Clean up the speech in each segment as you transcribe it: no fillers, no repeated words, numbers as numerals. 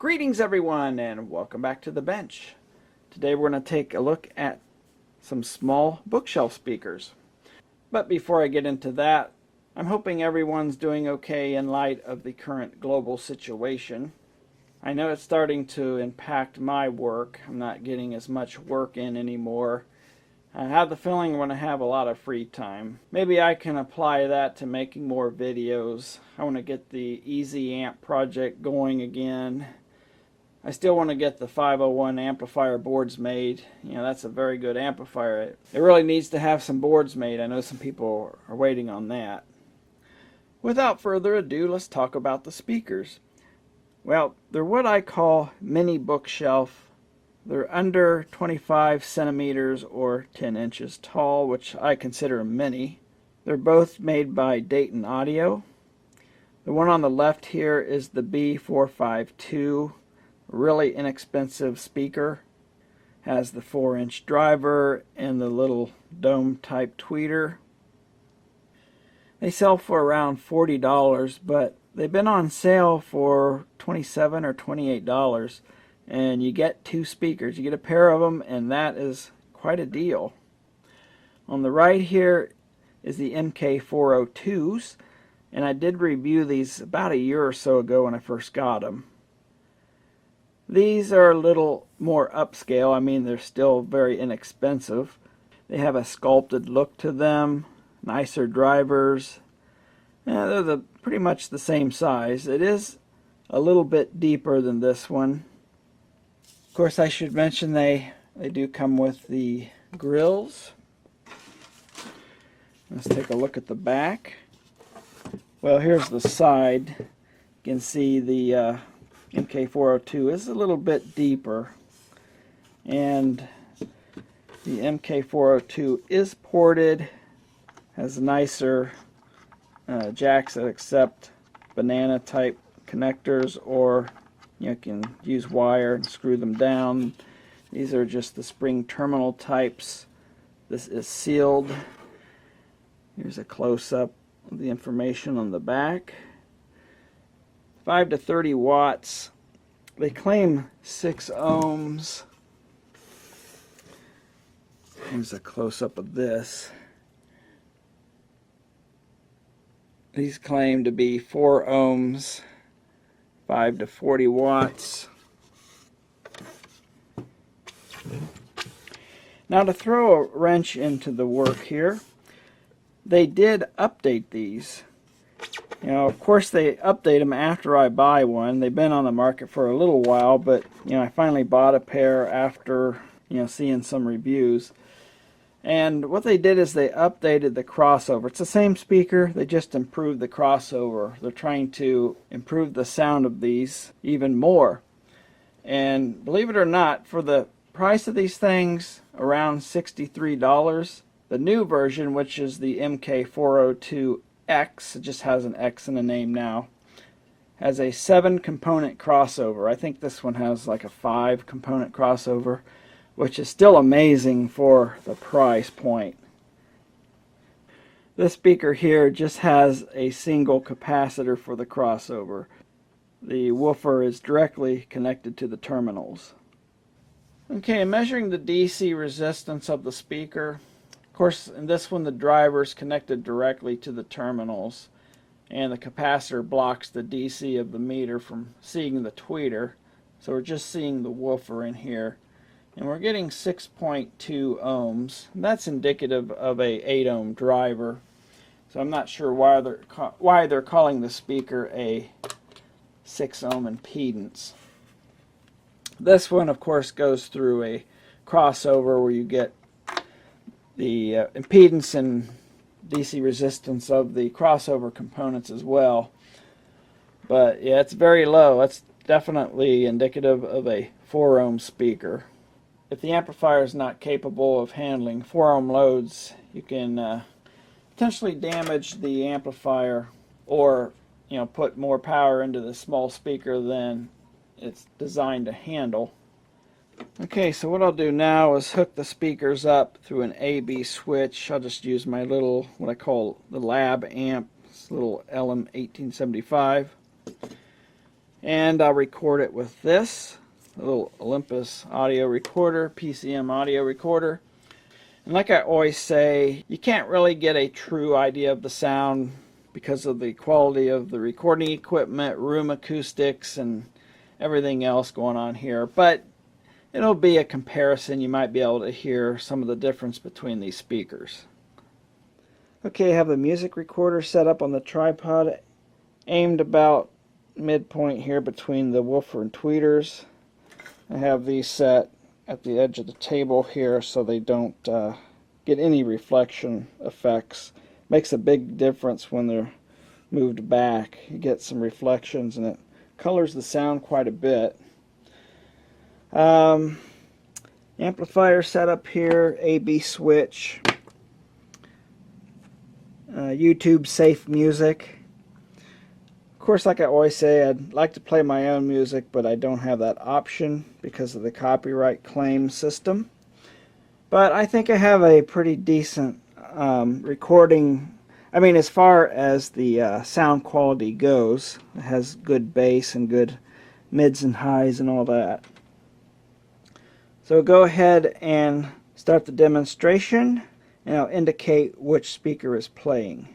Greetings everyone and welcome back to the bench. Today we're going to take a look at some small bookshelf speakers. But before I get into that, I'm hoping everyone's doing okay in light of the current global situation. I know it's starting to impact my work. I'm not getting as much work in anymore. I have the feeling I'm going to have a lot of free time. Maybe I can apply that to making more videos. I want to get the Easy Amp project going again. I still want to get the 501 amplifier boards made. You know, that's a very good amplifier. It really needs to have some boards made. I know some people are waiting on that. Without further ado, let's talk about the speakers. Well, they're what I call mini bookshelf. They're under 25 centimeters or 10 inches tall, which I consider mini. They're both made by Dayton Audio. The one on the left here is the B452. Really inexpensive speaker. Has the 4-inch driver and the little dome type tweeter. They sell for around $40, but they've been on sale for $27 or $28, and you get 2 speakers. You get a pair of them, and that is quite a deal. On the right here is the MK402s, and I did review these about a year or so ago when I first got them. These are a little more upscale. I mean, they're still very inexpensive. They have a sculpted look to them, nicer drivers. They're pretty much the same size. It is a little bit deeper than this one. Of course, I should mention they do come with the grills. Let's take a look at the back. Well, here's the side. You can see the MK402 is a little bit deeper, and the MK402 is ported, has nicer jacks that accept banana type connectors, or you can use wire and screw them down. These are just the spring terminal types. This is sealed. Here's a close-up of the information on the back. 5 to 30 watts. They claim 6 ohms. Here's a close-up of this. These claim to be 4 ohms, 5 to 40 watts. Now, to throw a wrench into the work here, they did update these. You know, of course they update them after I buy one. They've been on the market for a little while, but I finally bought a pair after seeing some reviews. And what they did is they updated the crossover. It's the same speaker, they just improved the crossover. They're trying to improve the sound of these even more. And believe it or not, for the price of these things, around $63, the new version, which is the MK402 X, it just has an X in the name now, has a 7-component crossover. I think this one has like a 5-component crossover, which is still amazing for the price point. This speaker here just has a single capacitor for the crossover. The woofer is directly connected to the terminals. Okay, measuring the DC resistance of the speaker. Of course, in this one the driver is connected directly to the terminals, and the capacitor blocks the DC of the meter from seeing the tweeter. So we're just seeing the woofer in here, and we're getting 6.2 ohms. And that's indicative of a 8 ohm driver. So I'm not sure why they're calling the speaker a 6 ohm impedance. This one, of course, goes through a crossover where you get the impedance and DC resistance of the crossover components as well. But yeah, it's very low. That's definitely indicative of a 4 ohm speaker. If the amplifier is not capable of handling 4 ohm loads, you can potentially damage the amplifier, or put more power into the small speaker than it's designed to handle. Okay, so what I'll do now is hook the speakers up through an A/B switch. I'll just use my little, what I call the lab amp, this little LM1875. And I'll record it with this, a little Olympus audio recorder, PCM audio recorder. And like I always say, you can't really get a true idea of the sound because of the quality of the recording equipment, room acoustics, and everything else going on here. But it'll be a comparison. You might be able to hear some of the difference between these speakers. Okay, I have the music recorder set up on the tripod, aimed about midpoint here between the woofer and tweeters. I have these set at the edge of the table here so they don't get any reflection effects. Makes a big difference when they're moved back. You get some reflections and it colors the sound quite a bit. Amplifier setup here, AB switch, YouTube safe music. Of course, like I always say, I'd like to play my own music, but I don't have that option because of the copyright claim system. But I think I have a pretty decent recording. I mean, as far as the sound quality goes, it has good bass and good mids and highs and all that. So go ahead and start the demonstration, and I'll indicate which speaker is playing.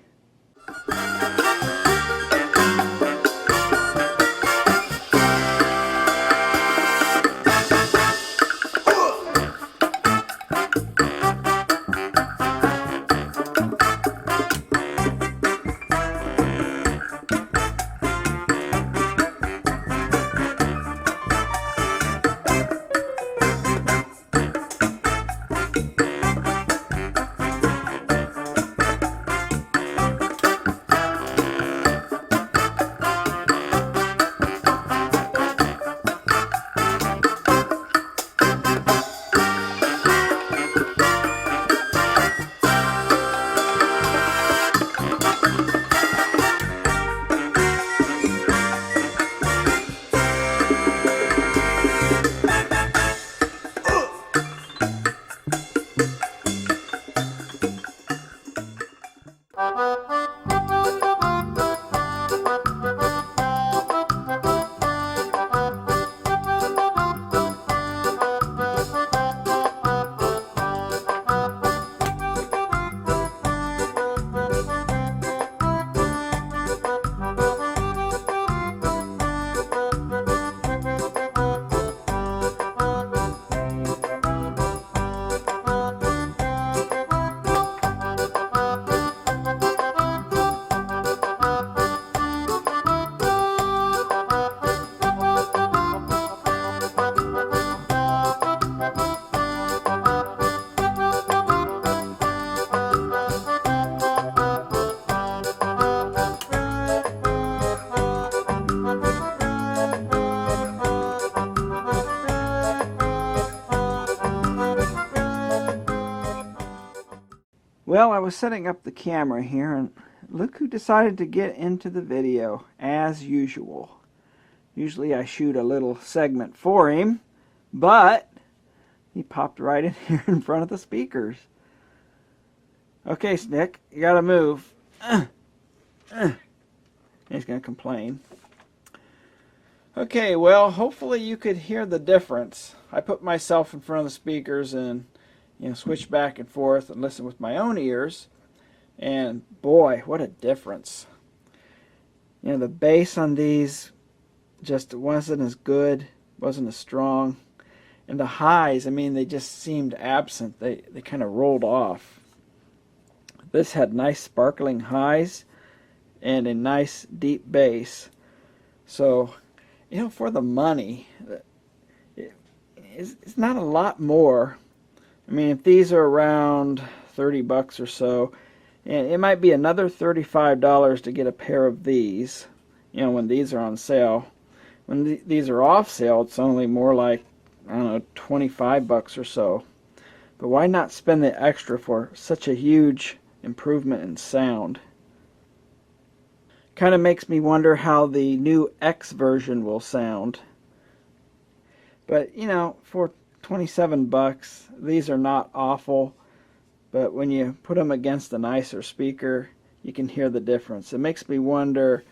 Well, I was setting up the camera here, and look who decided to get into the video, as usual. Usually I shoot a little segment for him, but he popped right in here in front of the speakers. Okay, Snick, you gotta move. He's gonna complain. Okay, well, hopefully you could hear the difference. I put myself in front of the speakers and switch back and forth and listen with my own ears, and boy, what a difference. The bass on these just wasn't as good, wasn't as strong, and the highs, I mean, they just seemed absent. They kind of rolled off. This had nice sparkling highs and a nice deep bass. So, for the money, it's not a lot more. I mean, if these are around 30 bucks or so, and it might be another $35 to get a pair of these, when these are on sale. When these are off sale, it's only more like, I don't know, 25 bucks or so. But why not spend the extra for such a huge improvement in sound? Kind of makes me wonder how the new X version will sound. But, for 27 bucks, these are not awful, but when you put them against a nicer speaker, you can hear the difference. It makes me wonder,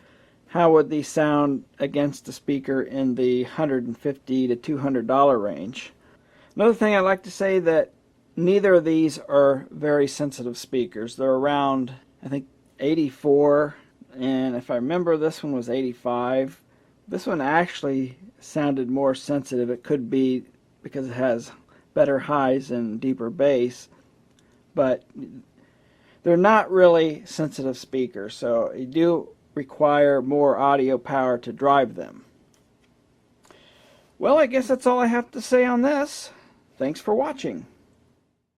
how would these sound against a speaker in the $150 to $200 range. Another thing I'd like to say that neither of these are very sensitive speakers. They're around, I think, 84, and if I remember, this one was 85. This one actually sounded more sensitive. It could be because it has better highs and deeper bass, but they're not really sensitive speakers, so you do require more audio power to drive them. Well, I guess that's all I have to say on this. Thanks for watching.